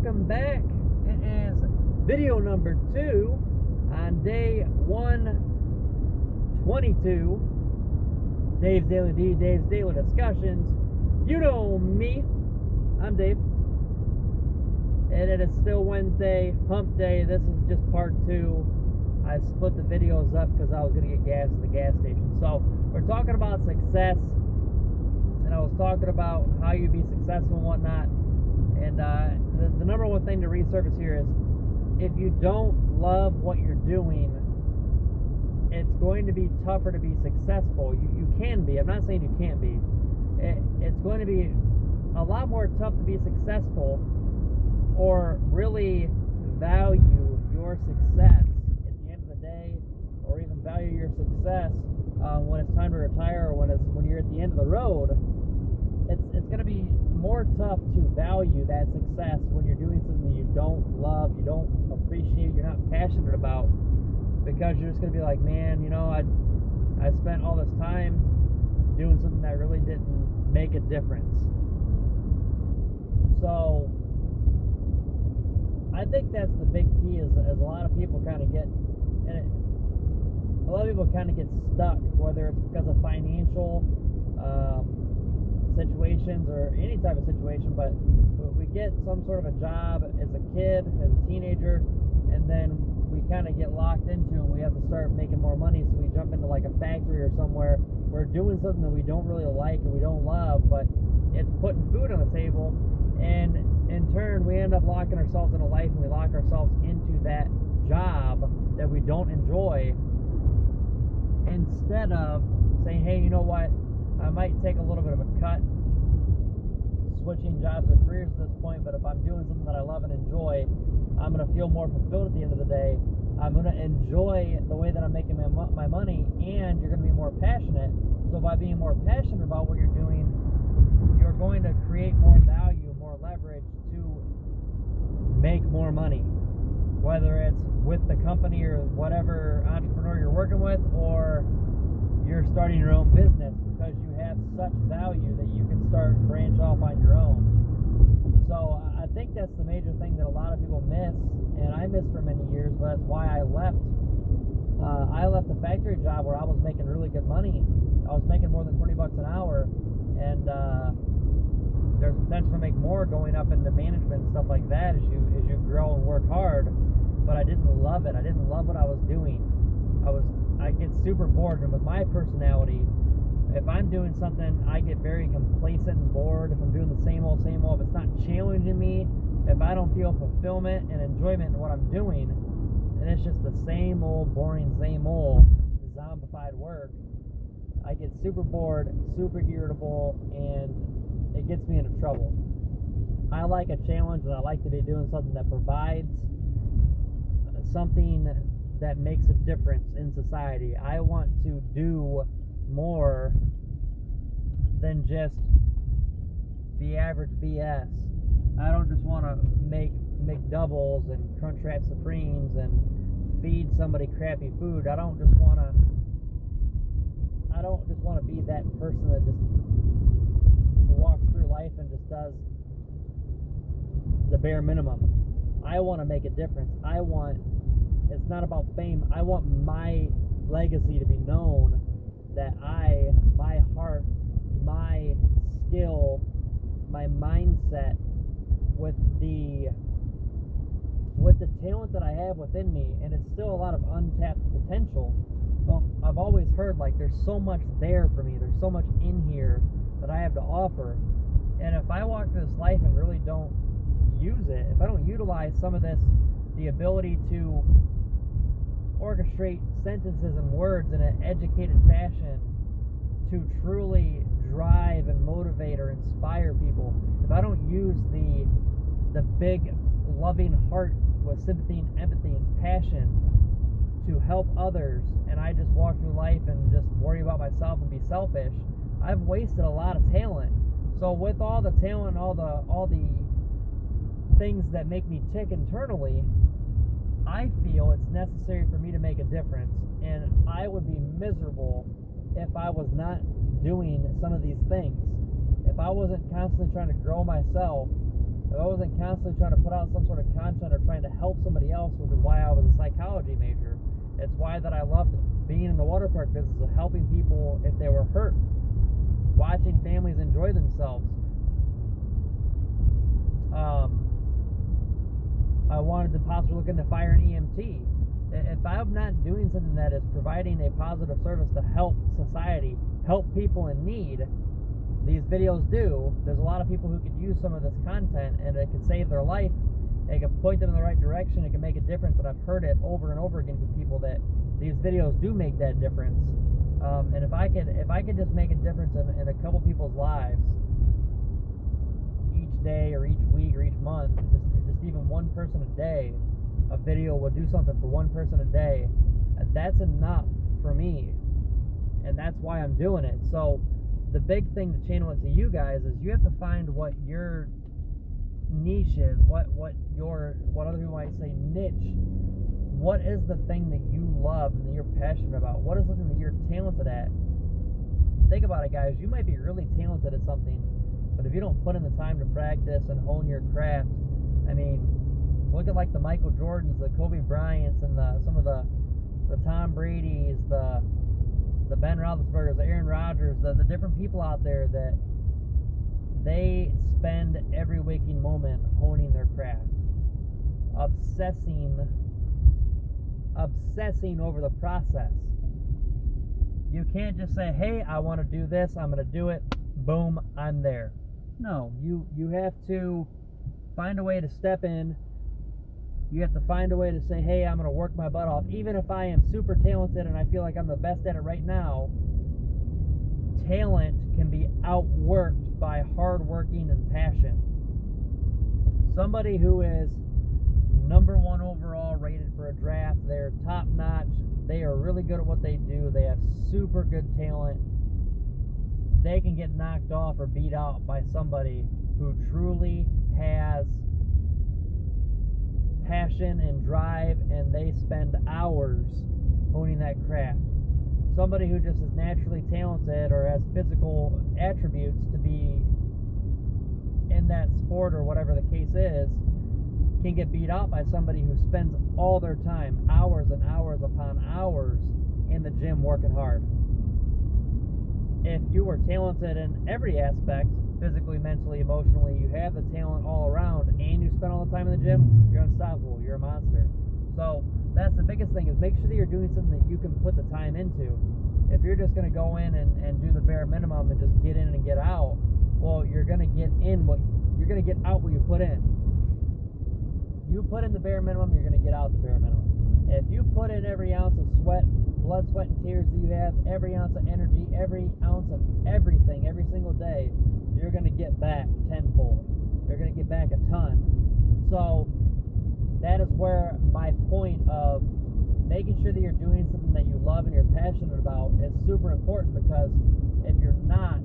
welcome back. It is video number 2 on day 122. Dave's Daily D, Dave's Daily Discussions. You know me. I'm Dave. And it is still Wednesday, hump day. This is just part 2. I split the videos up because I was going to get gas at the gas station. So we're talking about success. And I was talking about how you be successful and whatnot. And the number one thing to resurface here is if you don't love what you're doing, it's going to be tougher to be successful. You can be. I'm not saying you can't be. It's going to be a lot more tough to be successful or really value your success at the end of the day, or even value your success when it's time to retire, or when you're at the end of the road. It's going to be more tough to value that success when you're doing something that you don't love, you don't appreciate, you're not passionate about, because you're just going to be like, man, you know, I spent all this time doing something that really didn't make a difference. So I think that's the big key, is a lot of people kind of get, and a lot of people kind of get stuck, whether it's because of financial situations or any type of situation, but we get some sort of a job as a kid, as a teenager, and then we kind of get locked into it, and we have to start making more money, so we jump into like a factory or somewhere. We're doing something that we don't really like and we don't love, but it's putting food on the table, and in turn we end up locking ourselves in a life, and we lock ourselves into that job that we don't enjoy, instead of saying, hey, you know what, I might take a little bit of a cut switching jobs or careers at this point, but if I'm doing something that I love and enjoy, I'm going to feel more fulfilled at the end of the day. I'm going to enjoy the way that I'm making my money, and you're going to be more passionate. So by being more passionate about what you're doing, you're going to create more value, more leverage to make more money, whether it's with the company or whatever entrepreneur you're working with, or you're starting your own business, because you have such value that you can start branch off on your own. So I think that's the major thing that a lot of people miss, and I missed for many years, but that's why I left. I left a factory job where I was making really good money. I was making more than $20 an hour, and there's potential to make more going up into management and stuff like that as you grow and work hard. But I didn't love it. I didn't love what I was doing. I get super bored, and with my personality, if I'm doing something, I get very complacent and bored. If I'm doing the same old, if it's not challenging me, if I don't feel fulfillment and enjoyment in what I'm doing, and it's just the same old boring, same old zombified work, I get super bored, super irritable, and it gets me into trouble. I like a challenge, and I like to be doing something that provides something that makes a difference in society. I want to do more than just the average BS. I don't just want to make McDoubles and Crunchwrap Supremes and feed somebody crappy food. I don't just want to be that person that just walks through life and just does the bare minimum. I want to make a difference. It's not about fame. I want my legacy to be known, that my heart, my skill, my mindset, with the talent that I have within me, and it's still a lot of untapped potential. Well, I've always heard, like, there's so much there for me. There's so much in here that I have to offer. And if I walk through this life and really don't use it, if I don't utilize some of this, the ability to orchestrate sentences and words in an educated fashion to truly drive and motivate or inspire people, if I don't use the big loving heart with sympathy and empathy and passion to help others, and I just walk through life and just worry about myself and be selfish, I've wasted a lot of talent. So with all the talent and all the things that make me tick internally, I feel it's necessary for me to make a difference, and I would be miserable if I was not doing some of these things. If I wasn't constantly trying to grow myself if I wasn't constantly trying to put out some sort of content or trying to help somebody else, which is why I was a psychology major. It's why that I loved being in the water park business of helping people if they were hurt, watching families enjoy themselves. I wanted to possibly look into fire and EMT. If I'm not doing something that is providing a positive service to help society, help people in need, these videos do. There's a lot of people who could use some of this content, and it could save their life. It can point them in the right direction. It can make a difference, and I've heard it over and over again from people that these videos do make that difference. And if I could just make a difference in a couple people's lives each day or each week or each month, just even one person a day, a video will do something for one person a day. And that's enough for me, and that's why I'm doing it. So the big thing to channel it to you guys is you have to find what your niche is, what other people might say niche. What is the thing that you love and that you're passionate about? What is the thing that you're talented at? Think about it, guys. You might be really talented at something, but if you don't put in the time to practice and hone your craft, I mean, look at like the Michael Jordans, the Kobe Bryants, and some of the Tom Brady's, the Ben Roethlisberger's, the Aaron Rodgers, the different people out there that they spend every waking moment honing their craft, obsessing over the process. You can't just say, hey, I want to do this, I'm going to do it, boom, I'm there. No, you have to find a way to step in. You have to find a way to say, hey, I'm going to work my butt off. Even if I am super talented and I feel like I'm the best at it right now, talent can be outworked by hard working and passion. Somebody who is number 1 overall rated for a draft, they're top notch, they are really good at what they do, they have super good talent, they can get knocked off or beat out by somebody who truly has passion and drive, and they spend hours honing that craft. Somebody who just is naturally talented or has physical attributes to be in that sport or whatever the case is can get beat out by somebody who spends all their time, hours and hours upon hours, in the gym working hard. If you were talented in every aspect, physically, mentally, emotionally, you have the talent all around, and you spend all the time in the gym, you're unstoppable, you're a monster. So that's the biggest thing, is make sure that you're doing something that you can put the time into. If you're just going to go in and do the bare minimum and just get in and get out, well, you're going to get out what you put in. You put in the bare minimum, you're going to get out the bare minimum. If you put in every ounce of sweat, blood, sweat, and tears that you have, every ounce of energy, every ounce of everything, every single day, you're going to get back tenfold. You're going to get back a ton. So that is where my point of making sure that you're doing something that you love and you're passionate about is super important, because if you're not,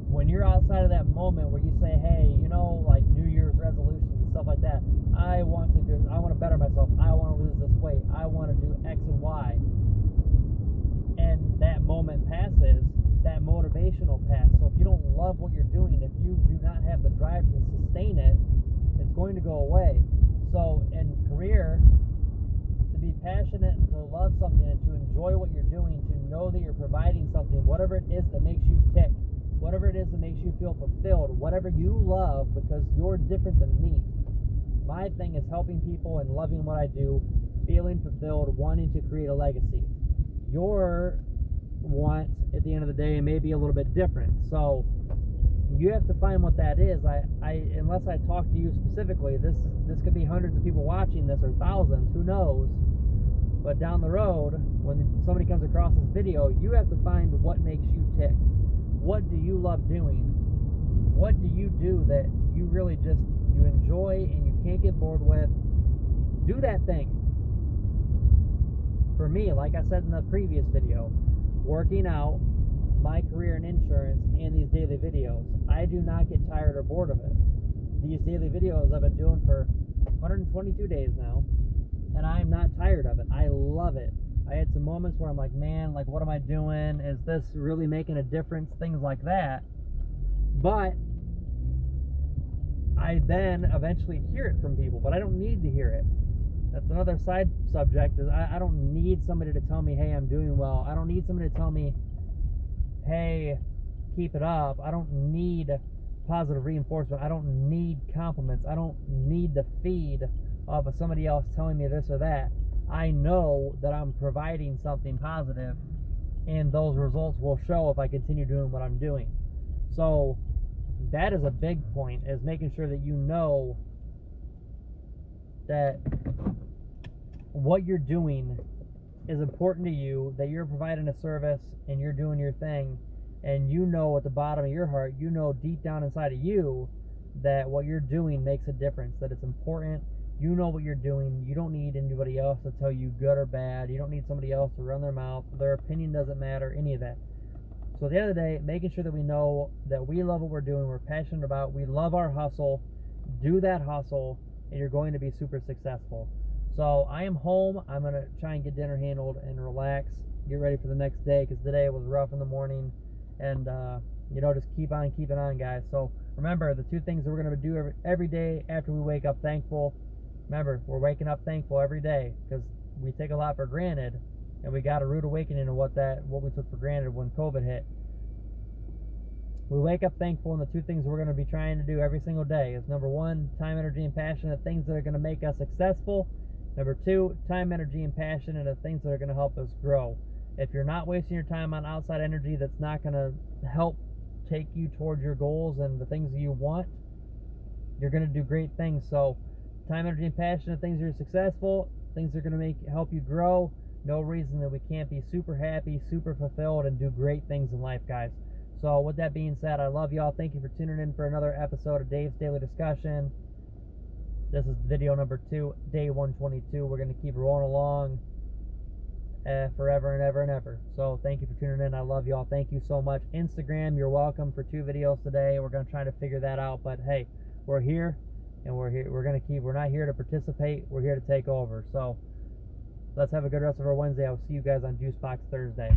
when you're outside of that moment where you say, hey, like New Year's resolutions and stuff like that, I want to better myself, I want to lose this weight, I want to do X and Y, and that moment passes, that motivational pass. So if you don't love what you're doing, if you do not have the drive to sustain it, it's going to go away. So in career, to be passionate and to love something and to enjoy what you're doing, to know that you're providing something, whatever it is that makes you tick, whatever it is that makes you feel fulfilled, whatever you love, because you're different than me. My thing is helping people and loving what I do, feeling fulfilled, wanting to create a legacy. Your want at the end of the day may be a little bit different. So you have to find what that is. Unless I talk to you specifically, this could be hundreds of people watching this, or thousands, who knows. But down the road, when somebody comes across this video, you have to find what makes you tick. What do you love doing? What do you do that you really just, you enjoy and you can't get bored with? Do that thing. For me, like I said in the previous video, working out, my career in insurance, and these daily videos, I do not get tired or bored of it. These daily videos I've been doing for 122 days now, and I'm not tired of it. I love it. I had some moments where I'm like, man, like, what am I doing? Is this really making a difference? Things like that. But I then eventually hear it from people, but I don't need to hear it. That's another side subject. Is I don't need somebody to tell me, hey, I'm doing well. I don't need somebody to tell me, hey, keep it up. I don't need positive reinforcement. I don't need compliments. I don't need the feed off of somebody else telling me this or that. I know that I'm providing something positive, and those results will show if I continue doing what I'm doing. So that is a big point, is making sure that you know that what you're doing is important to you, that you're providing a service and you're doing your thing, and you know at the bottom of your heart, you know deep down inside of you that what you're doing makes a difference, that it's important. You know what you're doing. You don't need anybody else to tell you good or bad. You don't need somebody else to run their mouth. Their opinion doesn't matter, any of that. So at the end of the day, making sure that we know that we love what we're doing, we're passionate about, we love our hustle, do that hustle, and you're going to be super successful. So I am home. I'm going to try and get dinner handled and relax, get ready for the next day, because today was rough in the morning. And, just keep on keeping on, guys. So remember, the two things that we're going to do every day after we wake up thankful. Remember, we're waking up thankful every day, because we take a lot for granted, and we got a rude awakening of what we took for granted when COVID hit. We wake up thankful, and the two things we're going to be trying to do every single day is, number one, time, energy, and passion, the things that are going to make us successful. Number two, time, energy, and passion, and the things that are going to help us grow. If you're not wasting your time on outside energy that's not going to help take you towards your goals and the things that you want, you're going to do great things. So time, energy, and passion, the things that are successful, things that are going to help you grow. No reason that we can't be super happy, super fulfilled, and do great things in life, guys. So with that being said, I love y'all. Thank you for tuning in for another episode of Dave's Daily Discussion. This is video number 2, day 122. We're going to keep rolling along forever and ever and ever. So thank you for tuning in. I love y'all. Thank you so much. Instagram, you're welcome for 2 videos today. We're going to try to figure that out. But hey, we're here, and we're here. We're not here to participate. We're here to take over. So let's have a good rest of our Wednesday. I'll see you guys on Juicebox Thursday.